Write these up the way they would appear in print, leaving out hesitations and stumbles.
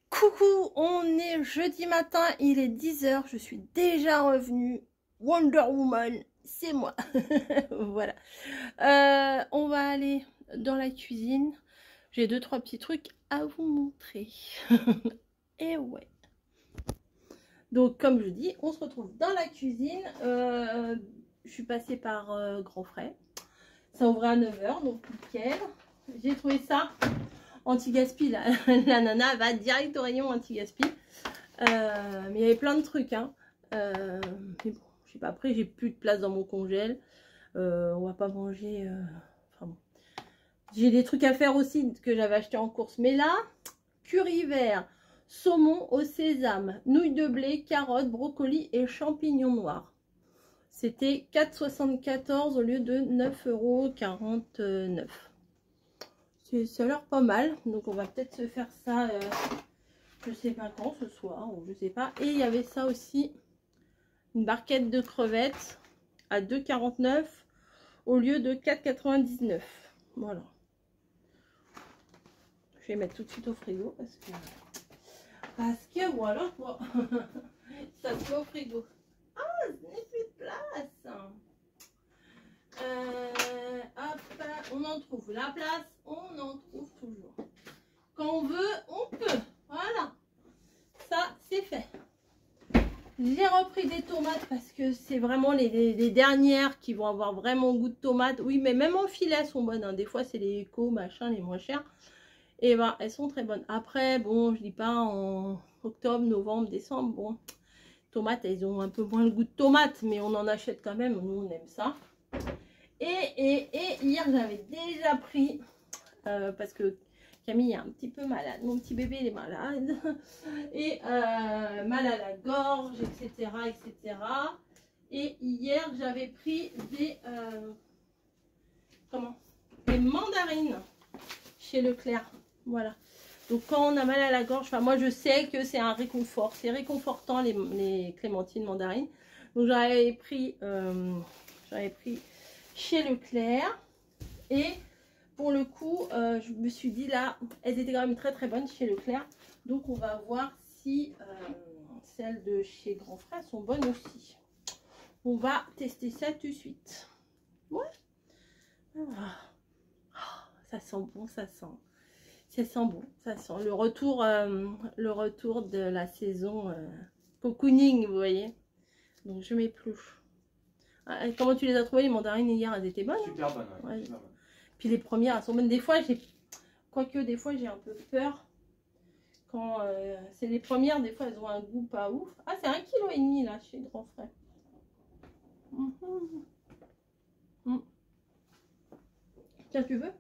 Coucou, on est jeudi matin, il est 10 h, je suis déjà revenue. Wonder Woman, c'est moi. Voilà. On va aller dans la cuisine. J'ai 2-3 petits trucs à vous montrer. Et ouais. Donc comme je dis, on se retrouve dans la cuisine. Je suis passée par Grand Frais. Ça ouvrait à 9 h, donc nickel. J'ai trouvé ça. Anti-gaspi, la nana va direct au rayon anti-gaspi. Mais il y avait plein de trucs. Hein. Mais bon, je sais pas, après j'ai plus de place dans mon congèle. On va pas manger. Enfin bon. J'ai des trucs à faire aussi que j'avais acheté en course. Mais là, curry vert, saumon au sésame, nouilles de blé, carottes, brocolis et champignons noirs. C'était 4,74 € au lieu de 9,49 €. Ça a l'air pas mal, donc on va peut-être se faire ça, je sais pas quand, ce soir, ou je sais pas. Et il y avait ça aussi, une barquette de crevettes à 2,49 € au lieu de 4,99 €. Voilà. Je vais mettre tout de suite au frigo parce que voilà quoi. Ça se met au frigo. Ah, je n'ai plus de place. Hop, on en trouve la place, on en trouve toujours. Quand on veut, on peut. Voilà, ça c'est fait. J'ai repris des tomates parce que c'est vraiment les dernières qui vont avoir vraiment goût de tomate. Oui, mais même en filet, elles sont bonnes. Hein. Des fois, c'est les éco, machin, les moins chers. Et ben, elles sont très bonnes. Après, bon, je dis pas en octobre, novembre, décembre. Bon, tomates, elles ont un peu moins le goût de tomate, mais on en achète quand même. Nous, on aime ça. Et hier, j'avais déjà pris, parce que Camille est un petit peu malade. Mon petit bébé, il est malade. Et mal à la gorge, etc., etc. Et hier, j'avais pris des mandarines chez Leclerc. Voilà. Donc, quand on a mal à la gorge, enfin, moi, je sais que c'est un réconfort. C'est réconfortant, les clémentines mandarines. Donc, j'avais pris chez Leclerc. Et pour le coup, je me suis dit là, elles étaient quand même très très bonnes chez Leclerc. Donc on va voir si celles de chez Grand Frère sont bonnes aussi. On va tester ça tout de suite. Ouais. Ah. Oh, ça sent bon, ça sent bon, ça sent le retour de la saison cocooning, vous voyez. Donc je m'épluche. Comment tu les as trouvées les mandarines hier? Elles étaient bonnes? Super bonnes, ouais. Ouais. Super bonnes. Puis les premières, elles sont bonnes. Des fois, quoique des fois, j'ai un peu peur. Quand c'est les premières, des fois, elles ont un goût pas ouf. Ah, c'est 1,5 kg là, chez Grand Frais. Tiens, tu veux?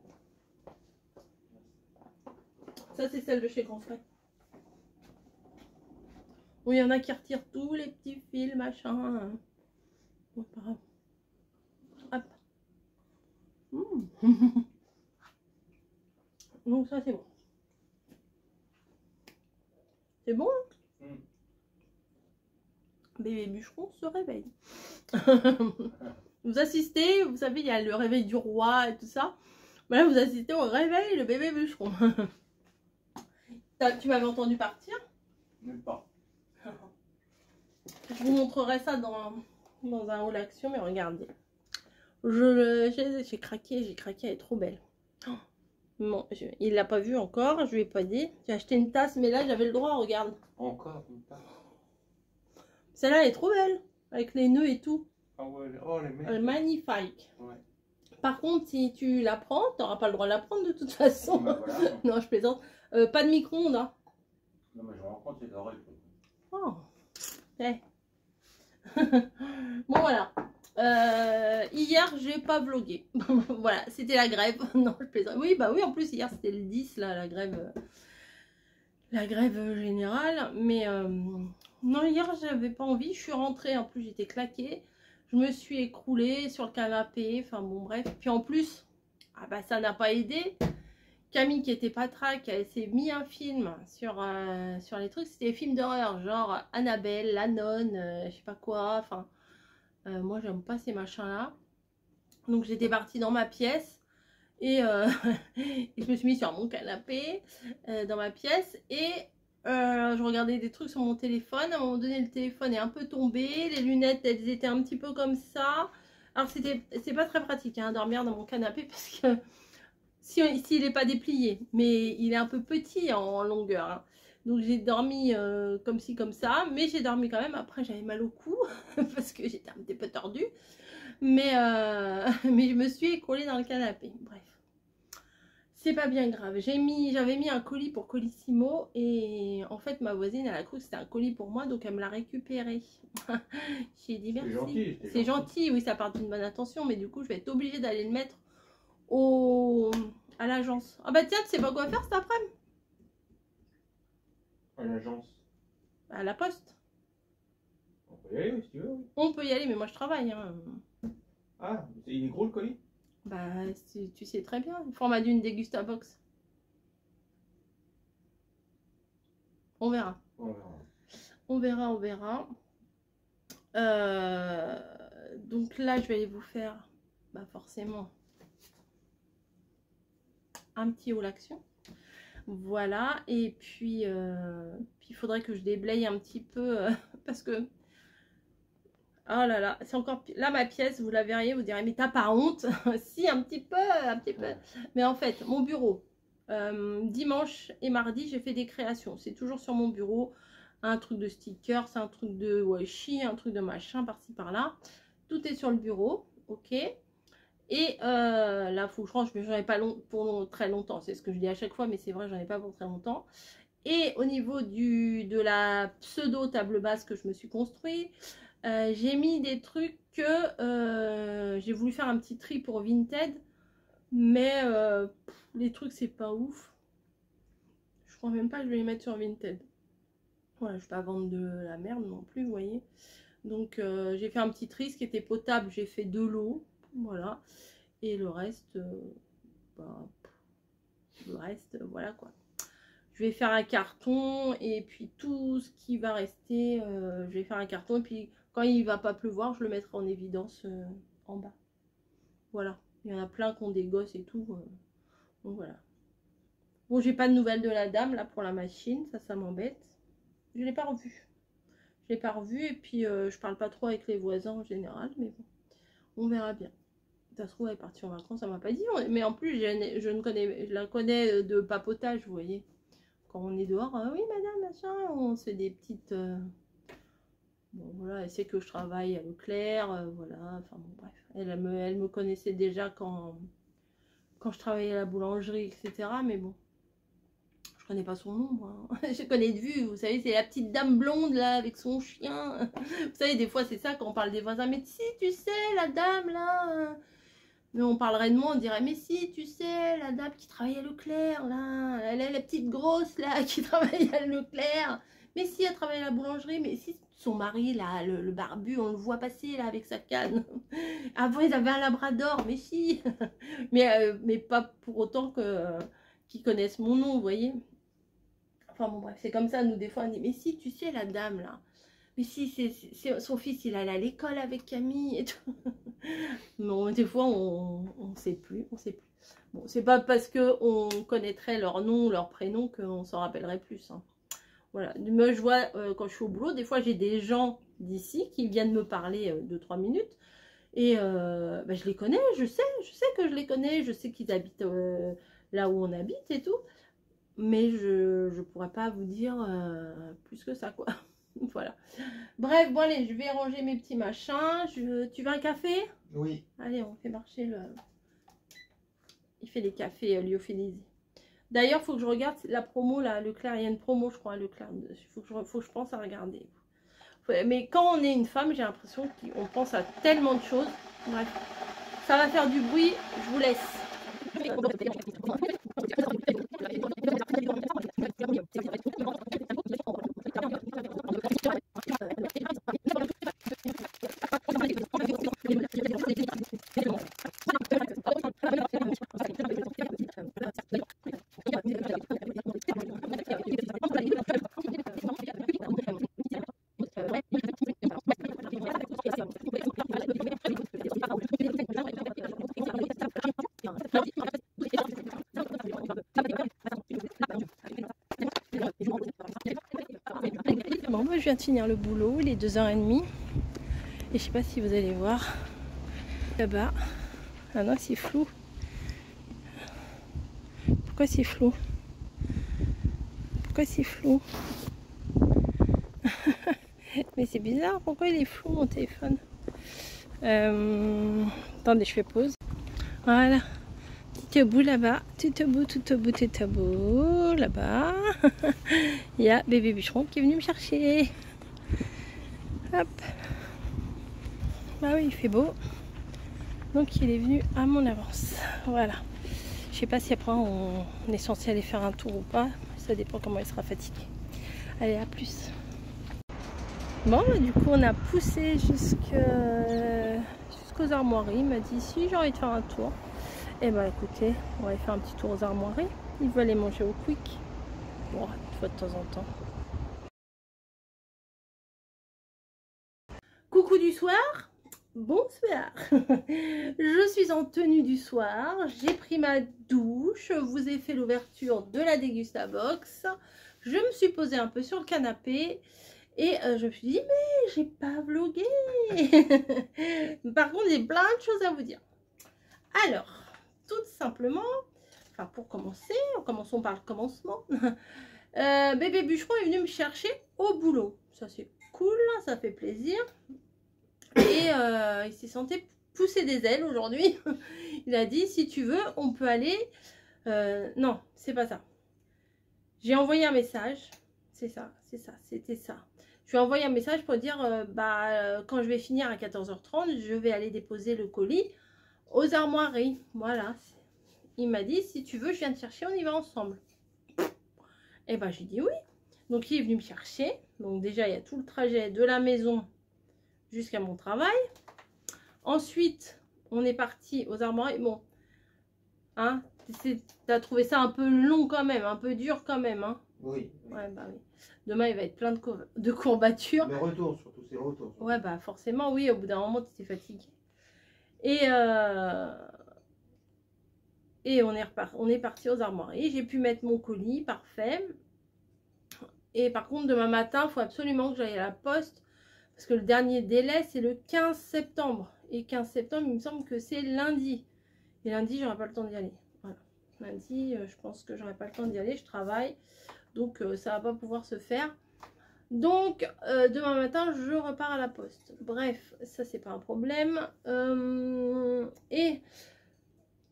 Ça, c'est celle de chez Grand Frais. Bon, il y en a qui retirent tous les petits fils, machin. Bon, pas grave. Hop. Donc ça, c'est bon. C'est bon, hein? Bébé bûcheron se réveille. Vous assistez, vous savez, il y a le réveil du roi et tout ça. Mais là, vous assistez au réveil, le bébé bûcheron. Tu m'avais entendu partir? Même pas. Je vous montrerai ça dans un haul action, mais regardez. J'ai craqué, elle est trop belle. Bon, il l'a pas vu encore, je lui ai pas dit. J'ai acheté une tasse, mais là j'avais le droit, regarde. Encore une tasse. Celle-là, elle est trop belle, avec les nœuds et tout. Ah ouais, oh, Elle est magnifique. Ouais. Par contre, si tu la prends, tu n'auras pas le droit de la prendre de toute façon. Bah, voilà. Non, je plaisante. Pas de micro-ondes. Hein. Non, mais je rencontre les oreilles. Oh. Hey. Bon, voilà. Hier, j'ai pas vlogué. Voilà, c'était la grève. Non, je plaisante. Oui, bah oui, en plus, hier, c'était le 10, là, la grève générale. Mais non, hier, j'avais pas envie. Je suis rentrée, en plus, j'étais claquée. Je me suis écroulée sur le canapé. Enfin, bon, bref. Puis en plus, ah bah, ça n'a pas aidé. Camille, qui était patraque, elle s'est mis un film sur les trucs. C'était des films d'horreur, genre Annabelle, La Nonne, je sais pas quoi. Enfin, moi, j'aime pas ces machins-là. Donc, j'étais partie dans ma pièce. Et, et je me suis mis sur mon canapé, dans ma pièce. Et Je regardais des trucs sur mon téléphone. À un moment donné, le téléphone est un peu tombé. Les lunettes, elles étaient un petit peu comme ça. Alors, c'est pas très pratique, hein, dormir dans mon canapé parce que s'il n'est pas déplié, mais il est un peu petit en longueur. Hein. Donc, j'ai dormi comme ci, comme ça. Mais j'ai dormi quand même. Après, j'avais mal au cou parce que j'étais un petit peu tordue. Mais je me suis écroulée dans le canapé. Bref. C'est pas bien grave. J'avais mis un colis pour Colissimo et en fait ma voisine elle a cru que c'était un colis pour moi donc elle me l'a récupéré. J'ai dit merci. C'est gentil, oui ça part d'une bonne intention mais du coup je vais être obligée d'aller le mettre à l'agence. Ah bah tiens tu sais pas quoi faire cet après-midi? À l'agence. À la poste. On peut y aller si tu veux. On peut y aller mais moi je travaille. Hein. Ah, il est gros le colis? Bah, tu sais très bien, le format d'une Degustabox. On verra. On verra, on verra. Donc là, je vais aller vous faire, bah forcément, un petit haul action. Voilà, et puis il faudrait que je déblaye un petit peu, parce que... Oh là là, c'est encore pire. Là, ma pièce, vous la verriez, vous direz, mais t'as pas honte? Si, un petit peu, un petit peu. Mais en fait, mon bureau, dimanche et mardi, j'ai fait des créations. C'est toujours sur mon bureau. Un truc de stickers, un truc de washi, un truc de machin, par-ci, par-là. Tout est sur le bureau, ok. Et là, il faut que je range, mais j'en ai pas pour très longtemps. C'est ce que je dis à chaque fois, mais c'est vrai, j'en ai pas pour très longtemps. Et au niveau de la pseudo table basse que je me suis construit, j'ai mis des trucs que j'ai voulu faire un petit tri pour Vinted, mais les trucs c'est pas ouf. Je crois même pas que je vais les mettre sur Vinted. Voilà, je vais pas vendre de la merde non plus, vous voyez. Donc j'ai fait un petit tri, ce qui était potable, j'ai fait 2 lots, voilà. Et le reste, voilà quoi. Je vais faire un carton et puis tout ce qui va rester, je vais faire un carton et puis quand il va pas pleuvoir, je le mettrai en évidence en bas. Voilà, il y en a plein qui ont des gosses et tout. Donc voilà. Bon, j'ai pas de nouvelles de la dame là pour la machine, ça m'embête. Je l'ai pas revue. Je l'ai pas revue et puis je parle pas trop avec les voisins en général, mais bon, on verra bien. Ça se trouve, elle est partie en vacances, ça m'a pas dit. Mais en plus, je la connais de papotage, vous voyez. Quand on est dehors, oui madame, machin, on se fait des petites... Bon voilà, elle sait que je travaille à Leclerc, voilà, enfin bon bref. Elle me connaissait déjà quand je travaillais à la boulangerie, etc. Mais bon, je connais pas son nom, moi. Je connais de vue, vous savez, c'est la petite dame blonde là, avec son chien. Vous savez, des fois c'est ça quand on parle des voisins, mais si, tu sais, la dame là... Mais on parlerait de moi, on dirait, mais si, tu sais, la dame qui travaille à Leclerc, là, elle est la petite grosse, là, qui travaille à Leclerc. Mais si, elle travaille à la boulangerie, mais si, son mari, là, le barbu, on le voit passer, là, avec sa canne. Avant, ils avaient un labrador, mais si. mais pas pour autant qu'ils connaissent mon nom, vous voyez. Enfin, bon, bref, c'est comme ça, nous, des fois, on dit, mais si, tu sais, la dame, là. Mais si, c'est son fils, il allait à l'école avec Camille et tout. Non, des fois, on ne sait plus, Bon, c'est pas parce qu'on connaîtrait leur nom, leur prénom qu'on s'en rappellerait plus. Hein. Voilà. Moi, je vois, quand je suis au boulot, des fois, j'ai des gens d'ici qui viennent me parler 2-3 minutes. Et bah, je les connais, je sais que je les connais, je sais qu'ils habitent là où on habite et tout. Mais je ne pourrais pas vous dire plus que ça, quoi. Voilà. Bref, bon allez, je vais ranger mes petits machins. Tu veux un café? Oui. Allez, on fait marcher le... Il fait des cafés lyophilisés. D'ailleurs, il faut que je regarde la promo, là, Leclerc. Il y a une promo, je crois, à Leclerc. Il faut que je pense à regarder. Mais quand on est une femme, j'ai l'impression qu'on pense à tellement de choses. Bref, ça va faire du bruit. Je vous laisse. je viens de finir le boulot, il est 2h30. Et je sais pas si vous allez voir là-bas. Ah non, c'est flou. Pourquoi c'est flou? Pourquoi c'est flou? Mais c'est bizarre, pourquoi il est flou mon téléphone? Attendez, je fais pause. Voilà. Tout au bout là-bas, tout au bout, tout au bout, tout au bout, là-bas. Il y a bébé bûcheron qui est venu me chercher. Hop. Bah oui, il fait beau. Donc il est venu à mon avance. Voilà. Je sais pas si après on est censé aller faire un tour ou pas. Ça dépend comment il sera fatigué. Allez, à plus. Bon, bah, du coup on a poussé jusqu'aux armoiries. Il m'a dit si j'ai envie de faire un tour. Et bah écoutez, on va aller faire un petit tour aux armoiries. Il veut aller manger au Quick. Bon, une fois de temps en temps. Coucou du soir. Bonsoir. Je suis en tenue du soir. J'ai pris ma douche. Je vous ai fait l'ouverture de la Dégustabox. Je me suis posée un peu sur le canapé. Et je me suis dit, mais j'ai pas vlogué. Par contre, j'ai plein de choses à vous dire. Alors, tout simplement, enfin pour commencer, commençons par le commencement. Bébé bûcheron est venu me chercher au boulot. Ça c'est cool, ça fait plaisir. Et il s'est senti pousser des ailes aujourd'hui. Il a dit, si tu veux, on peut aller... non, c'est pas ça. J'ai envoyé un message. C'est ça, c'était ça. Je lui ai envoyé un message pour dire, quand je vais finir à 14h30, je vais aller déposer le colis aux armoiries. Voilà. Il m'a dit, si tu veux, je viens te chercher, on y va ensemble. Et ben, j'ai dit oui. Donc, il est venu me chercher. Donc, déjà, il y a tout le trajet de la maison jusqu'à mon travail. Ensuite, on est parti aux armoiries. Bon, hein, t'as trouvé ça un peu long quand même, un peu dur quand même, hein? Oui. Ouais, bah oui. Demain, il va être plein de courbatures. Le retour, surtout, c'est le retour. Surtout. Ouais, bah forcément, oui, au bout d'un moment, tu étais fatigué. Et on est parti aux armoiries. J'ai pu mettre mon colis, parfait. Et par contre, demain matin, il faut absolument que j'aille à la poste. Parce que le dernier délai, c'est le 15 septembre. Et 15 septembre, il me semble que c'est lundi. Et lundi, j'aurai pas le temps d'y aller. Voilà. Lundi, je pense que j'aurai pas le temps d'y aller. Je travaille. Donc, ça va pas pouvoir se faire. Donc, demain matin, je repars à la poste. Bref, ça, c'est pas un problème. Et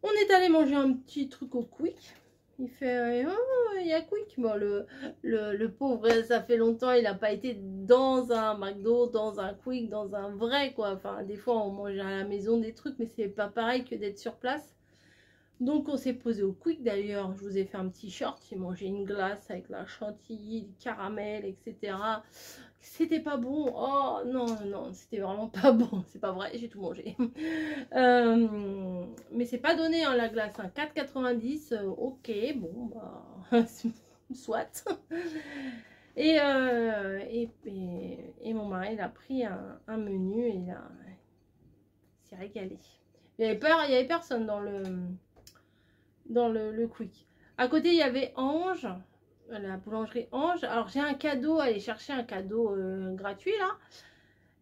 on est allé manger un petit truc au Quick. Il fait, oh, il y a Quick. Bon, le pauvre, ça fait longtemps, il n'a pas été dans un McDo, dans un Quick, dans un vrai, quoi. Enfin, des fois, on mange à la maison des trucs, mais c'est pas pareil que d'être sur place. Donc, on s'est posé au Quick. D'ailleurs, je vous ai fait un petit short. J'ai mangé une glace avec la chantilly, du caramel, etc. C'était pas bon. Oh, non, non, c'était vraiment pas bon. C'est pas vrai, j'ai tout mangé. Mais c'est pas donné, hein, la glace. Hein. 4,90. Ok, bon, bah, soit. Et mon mari, il a pris un menu et il s'est régalé. Il y avait personne dans le Quick. À côté, il y avait Ange, la boulangerie Ange. Alors, j'ai un cadeau, aller chercher un cadeau gratuit, là.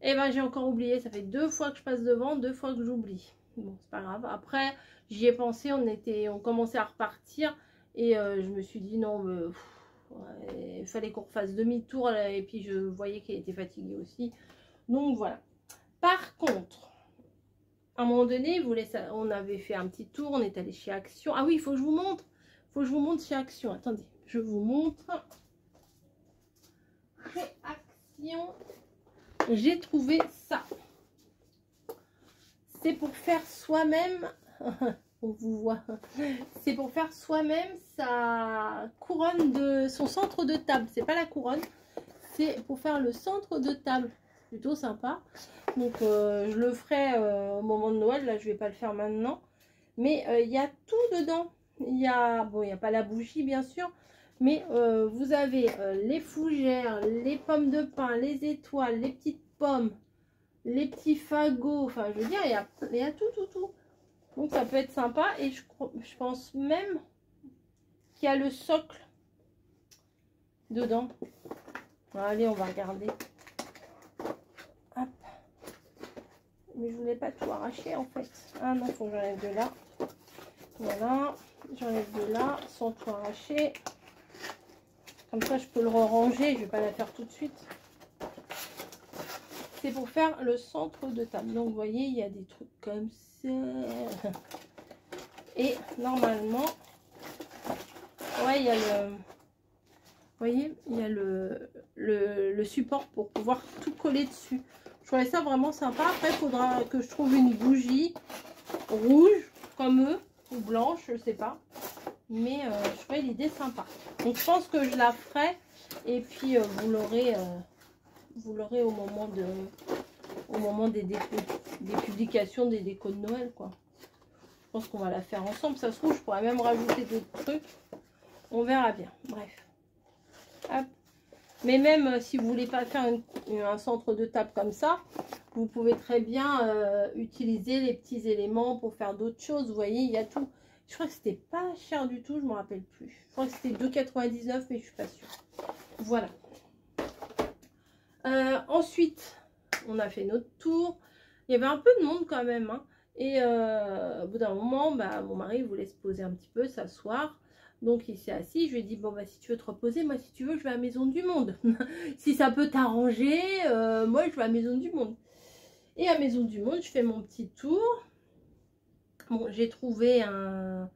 Et ben, j'ai encore oublié. Ça fait 2 fois que je passe devant, 2 fois que j'oublie. Bon, c'est pas grave. Après, j'y ai pensé, on commençait à repartir. Et je me suis dit, non, mais... ouais, il fallait qu'on refasse demi-tour. Et puis, je voyais qu'elle était fatiguée aussi. Donc, voilà. Par contre... À un moment donné, on avait fait un petit tour, on est allé chez Action. Ah oui, il faut que je vous montre. Il faut que je vous montre chez Action. Attendez, je vous montre. Chez Action, j'ai trouvé ça. C'est pour faire soi-même. On vous voit. C'est pour faire soi-même sa couronne de son centre de table. C'est pas la couronne. C'est pour faire le centre de table. Plutôt sympa. Donc je le ferai au moment de Noël. Là je vais pas le faire maintenant, mais il y a tout dedans. Il y a pas la bougie bien sûr, mais vous avez les fougères, les pommes de pin, les étoiles, les petites pommes, les petits fagots. Enfin je veux dire, il y a tout. Donc ça peut être sympa. Et je pense même qu'il y a le socle dedans. Allez, on va regarder. Hop. Mais je voulais pas tout arracher en fait. Ah non, faut que j'enlève de là. Voilà, j'enlève de là sans tout arracher. Comme ça, je peux le ranger. Je vais pas la faire tout de suite. C'est pour faire le centre de table. Donc, vous voyez, il y a des trucs comme ça. Et normalement, ouais, il y a le... Vous voyez, il y a le support pour pouvoir tout coller dessus. Je trouvais ça vraiment sympa. Après, il faudra que je trouve une bougie rouge comme eux ou blanche, je sais pas. Mais je trouvais l'idée sympa. Donc, je pense que je la ferai. Et puis, vous l'aurez au moment des publications des décos de Noël, quoi. Je pense qu'on va la faire ensemble. Ça se trouve, je pourrais même rajouter d'autres trucs. On verra bien. Bref. Hop. Mais même si vous voulez pas faire un centre de table comme ça, vous pouvez très bien utiliser les petits éléments pour faire d'autres choses. Vous voyez, il y a tout. Je crois que c'était pas cher du tout, je ne me rappelle plus. Je crois que c'était 2,99 mais je suis pas sûre. Voilà. Ensuite, on a fait notre tour. Il y avait un peu de monde quand même. Hein. Et au bout d'un moment, bah, mon mari voulait se poser un petit peu, s'asseoir. Donc il s'est assis, je lui ai dit, bon bah si tu veux te reposer, moi si tu veux je vais à la Maison du Monde. Si ça peut t'arranger, moi je vais à la Maison du Monde. Et à la Maison du Monde, je fais mon petit tour. Bon, j'ai trouvé un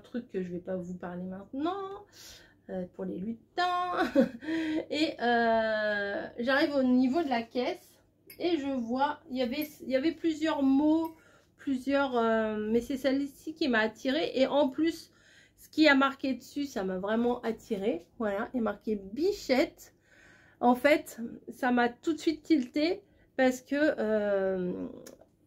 truc que je ne vais pas vous parler maintenant, pour les lutins. Et j'arrive au niveau de la caisse et je vois, il y avait plusieurs mots, mais c'est celle-ci qui m'a attirée. Et en plus, ce qui a marqué dessus, ça m'a vraiment attirée. Voilà, il est marqué Bichette. En fait, ça m'a tout de suite tilté parce que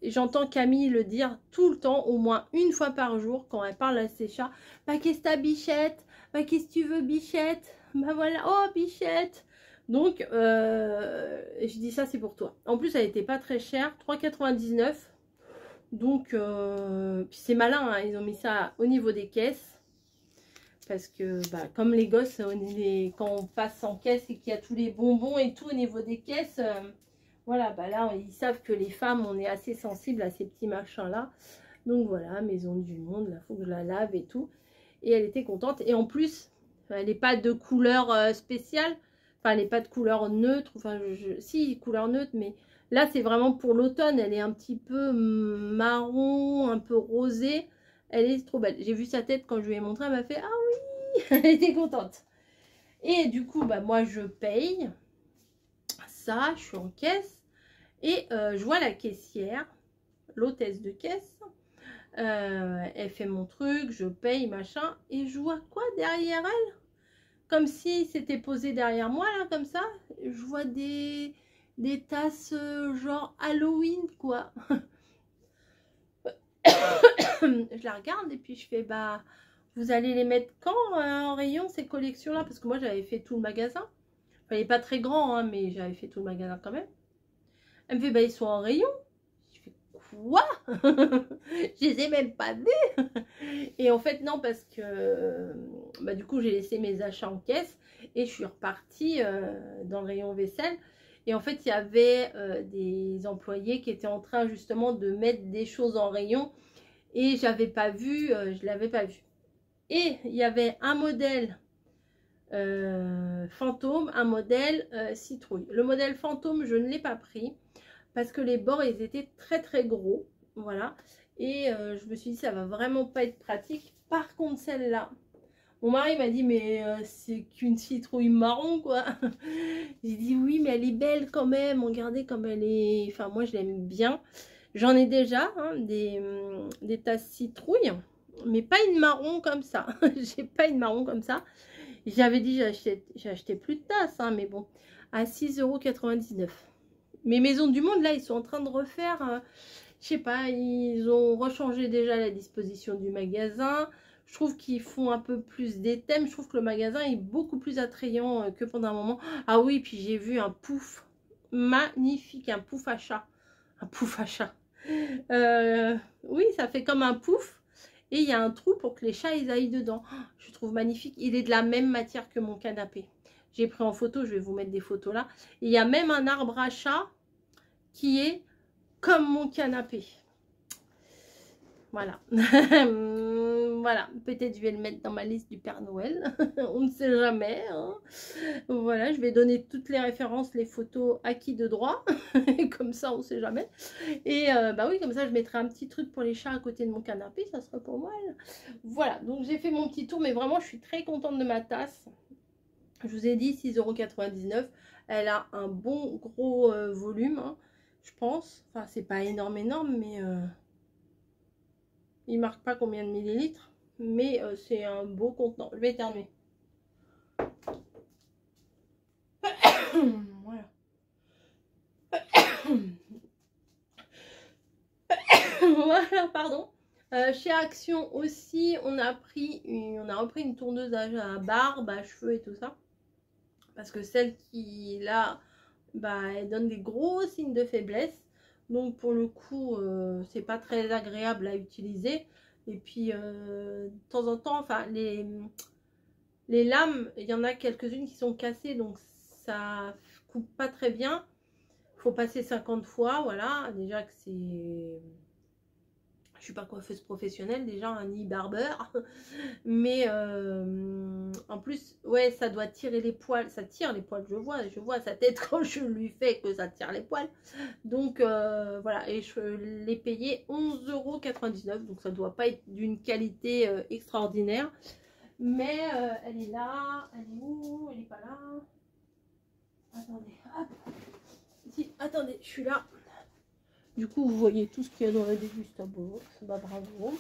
j'entends Camille le dire tout le temps, au moins une fois par jour, quand elle parle à ses chats. Bah, qu'est-ce que t'as, Bichette? Bah, qu'est-ce que tu veux, Bichette? Bah, voilà, oh, Bichette! Donc, je dis ça, c'est pour toi. En plus, elle n'était pas très chère, 3,99 €. Donc, puis c'est malin, hein, ils ont mis ça au niveau des caisses. Parce que, bah, comme les gosses, quand on passe en caisse et qu'il y a tous les bonbons et tout au niveau des caisses, voilà, bah là, ils savent que les femmes, on est assez sensibles à ces petits machins-là. Donc voilà, Maison du Monde, là, faut que je la lave et tout. Et elle était contente. Et en plus, elle n'est pas de couleur spéciale. Enfin, elle n'est pas de couleur neutre. Enfin, si, couleur neutre, mais là, c'est vraiment pour l'automne. Elle est un petit peu marron, un peu rosée. Elle est trop belle. J'ai vu sa tête quand je lui ai montré. Elle m'a fait « Ah oui !» Elle était contente. Et du coup, bah, moi, je paye. Ça, je suis en caisse. Et je vois la caissière, l'hôtesse de caisse. Elle fait mon truc, je paye, machin. Et je vois quoi derrière elle? Comme si c'était posé derrière moi, là, comme ça. Je vois des tasses genre Halloween, quoi. Je la regarde et puis je fais, bah, vous allez les mettre quand en rayon, ces collections-là? Parce que moi, j'avais fait tout le magasin. Enfin, il n'est pas très grand, hein, mais j'avais fait tout le magasin quand même. Elle me fait, bah, ils sont en rayon. Je fais, quoi? Je les ai même pas vus. Et en fait, non, parce que bah, du coup, j'ai laissé mes achats en caisse et je suis repartie dans le rayon vaisselle. Et en fait, il y avait des employés qui étaient en train justement de mettre des choses en rayon et j'avais pas vu, je l'avais pas vu. Et il y avait un modèle fantôme, un modèle citrouille. Le modèle fantôme, je ne l'ai pas pris parce que les bords, ils étaient très très gros. Voilà. Et je me suis dit, ça va vraiment pas être pratique. Par contre, celle-là, mon mari m'a dit, mais c'est qu'une citrouille marron, quoi. J'ai dit, oui, mais elle est belle quand même. Regardez comme elle est... Enfin, moi, je l'aime bien. J'en ai déjà, hein, des tasses citrouilles, mais pas une marron comme ça. J'ai pas une marron comme ça. J'avais dit, j'ai acheté plus de tasses, hein, mais bon, à 6,99 €. Mais Maison du Monde, là, ils sont en train de refaire... je sais pas, ils ont rechangé déjà la disposition du magasin. Je trouve qu'ils font un peu plus des thèmes. Je trouve que le magasin est beaucoup plus attrayant que pendant un moment. Ah oui, puis j'ai vu un pouf magnifique, un pouf à chat. Un pouf à chat. Oui, ça fait comme un pouf. Et il y a un trou pour que les chats ils aillent dedans. Je trouve magnifique. Il est de la même matière que mon canapé. j'ai pris en photo, je vais vous mettre des photos là. Il y a même un arbre à chat qui est comme mon canapé. Voilà. Voilà, peut-être je vais le mettre dans ma liste du Père Noël. On ne sait jamais. Hein. Voilà, je vais donner toutes les références, les photos acquis de droit. Comme ça, on ne sait jamais. Et bah oui, comme ça, je mettrai un petit truc pour les chats à côté de mon canapé. Ça serait pour moi. Voilà, donc j'ai fait mon petit tour. Mais vraiment, je suis très contente de ma tasse. Je vous ai dit 6,99 €. Elle a un bon gros volume, hein, je pense. Enfin, c'est pas énorme, mais... il marque pas combien de millilitres, mais c'est un beau contenant. Je vais éternuer. Voilà. Voilà, pardon. Chez Action aussi, on a repris une tourneuse à barbe, à cheveux et tout ça. Parce que celle qui, là, bah, elle donne des gros signes de faiblesse. Donc pour le coup, c'est pas très agréable à utiliser. Et puis de temps en temps, enfin les lames, il y en a quelques-unes qui sont cassées, donc ça coupe pas très bien. Faut passer 50 fois, voilà. Déjà que c'est... Je suis pas coiffeuse professionnelle déjà, ni barbeur, mais en plus, ouais, ça doit tirer les poils, ça tire les poils, je vois sa tête quand je lui fais que ça tire les poils. Donc voilà, et je l'ai payé 11,99 €, donc ça doit pas être d'une qualité extraordinaire, mais elle est là, elle est où? Elle est pas là. Attendez, hop. Si, attendez, je suis là. Du coup, vous voyez tout ce qu'il y a dans la dégustation. Bah, bravo.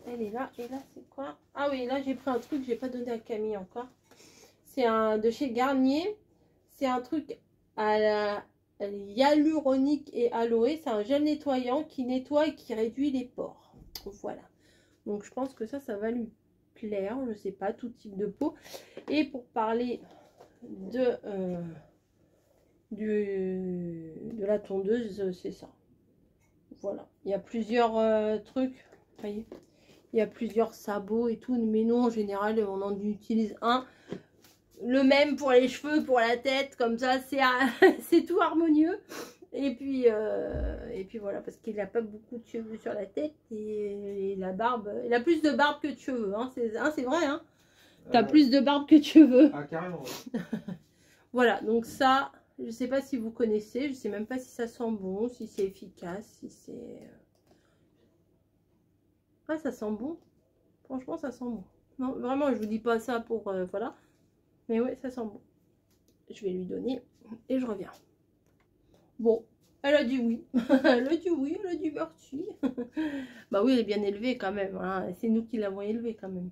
Elle est là. Et là, c'est quoi? Ah oui, là, j'ai pris un truc que j'ai pas donné à Camille encore. C'est un de chez Garnier. C'est un truc à la hyaluronique et aloe. C'est un gel nettoyant qui nettoie et qui réduit les pores. Voilà. Donc, je pense que ça va lui plaire. Je sais pas, tout type de peau. Et pour parler de la tondeuse, c'est ça. Voilà, il y a plusieurs trucs, voyez, il y a plusieurs sabots et tout, mais non, en général, on en utilise un, le même pour les cheveux, pour la tête, comme ça, c'est tout harmonieux. Et puis voilà, parce qu'il n'a pas beaucoup de cheveux sur la tête, et la barbe, il a plus de barbe que de cheveux, hein, c'est vrai, hein, t'as plus de barbe que de cheveux. Ah, carrément. Ouais. Voilà, donc ça... Je sais pas si vous connaissez, je sais même pas si ça sent bon, si c'est efficace, si c'est... Ah, ça sent bon. Franchement, ça sent bon. Non, vraiment, je vous dis pas ça pour... voilà. Mais ouais, ça sent bon. Je vais lui donner et je reviens. Bon, elle a dit oui. Elle a dit oui, elle a dit merci. Bah oui, elle est bien élevée quand même. Hein. C'est nous qui l'avons élevée quand même.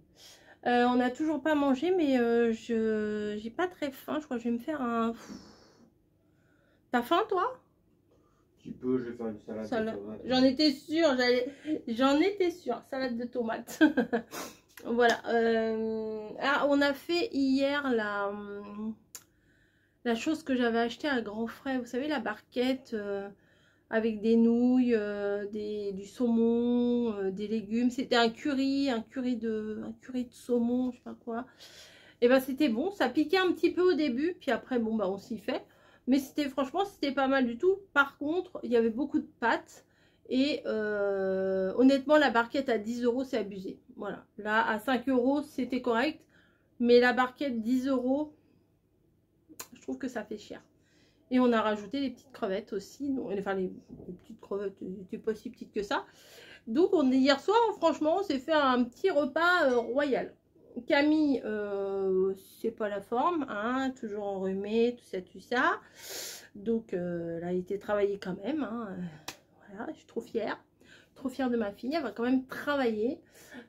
On n'a toujours pas mangé, mais j'ai pas très faim. Je crois que je vais me faire un... T'as faim, toi? Tu peux, je vais faire une salade de tomates. J'en étais sûre, j'en étais sûre. Salade de tomates. Voilà. Ah, on a fait hier la chose que j'avais acheté à Grand Frais. Vous savez, la barquette avec des nouilles, du saumon, des légumes. C'était un curry de saumon, je sais pas quoi. Et ben c'était bon. Ça piquait un petit peu au début, puis après, bon, bah on s'y fait. Mais franchement, c'était pas mal du tout. Par contre, il y avait beaucoup de pâtes. Et honnêtement, la barquette à 10 €, c'est abusé. Voilà. Là, à 5 €, c'était correct. Mais la barquette 10 €, je trouve que ça fait cher. Et on a rajouté des petites crevettes aussi. Donc, enfin, les petites crevettes n'étaient pas si petites que ça. Donc, hier soir, franchement, on s'est fait un petit repas royal. Camille, c'est pas la forme, hein, toujours enrhumée, tout ça. Donc, elle a été travailler quand même. Hein, voilà, je suis trop fière de ma fille. Elle va quand même travailler.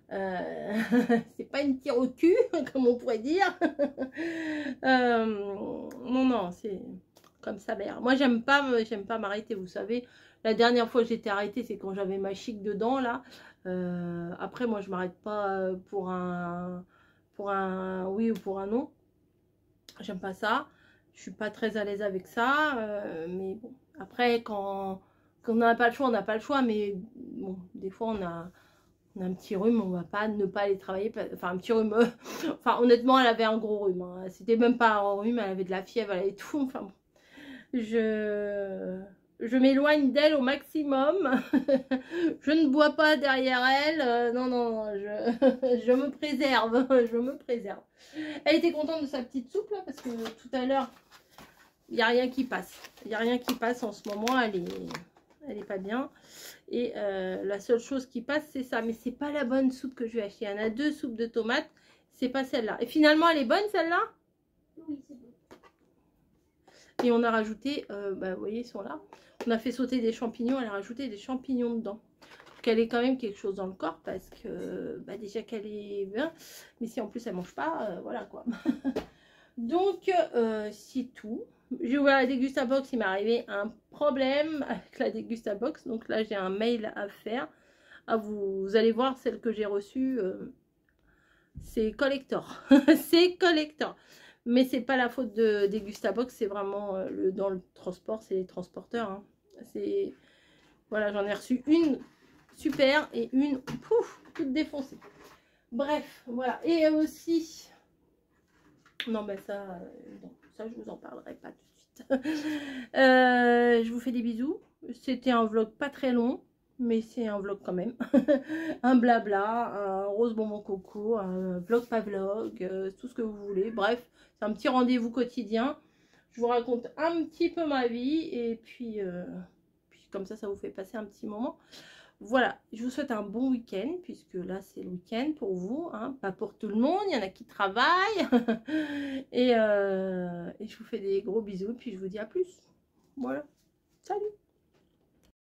C'est pas une tire au cul, comme on pourrait dire. Non, c'est comme sa mère. Moi, j'aime pas m'arrêter, vous savez. La dernière fois que j'étais arrêtée, c'est quand j'avais ma chic dedans, là. Après, moi, je m'arrête pas pour un oui ou pour un non. J'aime pas ça. Je suis pas très à l'aise avec ça. Mais bon, après, quand on n'a pas le choix, on n'a pas le choix. Mais bon, des fois, on on a un petit rhume, on va pas ne pas aller travailler, enfin un petit rhume, enfin honnêtement elle avait un gros rhume, hein. C'était même pas un rhume, elle avait de la fièvre, elle avait tout, enfin bon, je m'éloigne d'elle au maximum, je ne bois pas derrière elle, non, je me préserve, je me préserve. Elle était contente de sa petite soupe là, parce que tout à l'heure, il n'y a rien qui passe, il n'y a rien qui passe en ce moment, elle est pas bien. Et la seule chose qui passe, c'est ça. Mais c'est pas la bonne soupe que je vais acheter. Il y en a 2 soupes de tomates. C'est pas celle-là. Et finalement, elle est bonne, celle-là? Oui, c'est bon. Et on a rajouté, bah, vous voyez, ils sont là. On a fait sauter des champignons. Elle a rajouté des champignons dedans. Donc, elle est quand même quelque chose dans le corps. Parce que, bah, déjà qu'elle est bien. Mais si en plus, elle mange pas, voilà quoi. Donc, c'est tout. J'ai ouvert la Dégustabox, il m'est arrivé un problème avec la Dégustabox. Donc là, j'ai un mail à faire. Vous allez voir, celle que j'ai reçue, c'est collector. C'est collector. Mais c'est pas la faute de Dégustabox, c'est vraiment dans le transport, c'est les transporteurs. Hein. Voilà, j'en ai reçu une super et une pouf, toute défoncée. Bref, voilà. Et aussi... Non, ben ça, non, ça, je vous en parlerai pas tout de suite. Je vous fais des bisous. C'était un vlog pas très long, mais c'est un vlog quand même. Un blabla, un rose bonbon coco, un vlog pas vlog, tout ce que vous voulez. Bref, c'est un petit rendez-vous quotidien. Je vous raconte un petit peu ma vie et puis comme ça vous fait passer un petit moment. Voilà, je vous souhaite un bon week-end, puisque là, c'est le week-end pour vous, hein, pas pour tout le monde, il y en a qui travaillent. et je vous fais des gros bisous, puis je vous dis à plus. Voilà, salut!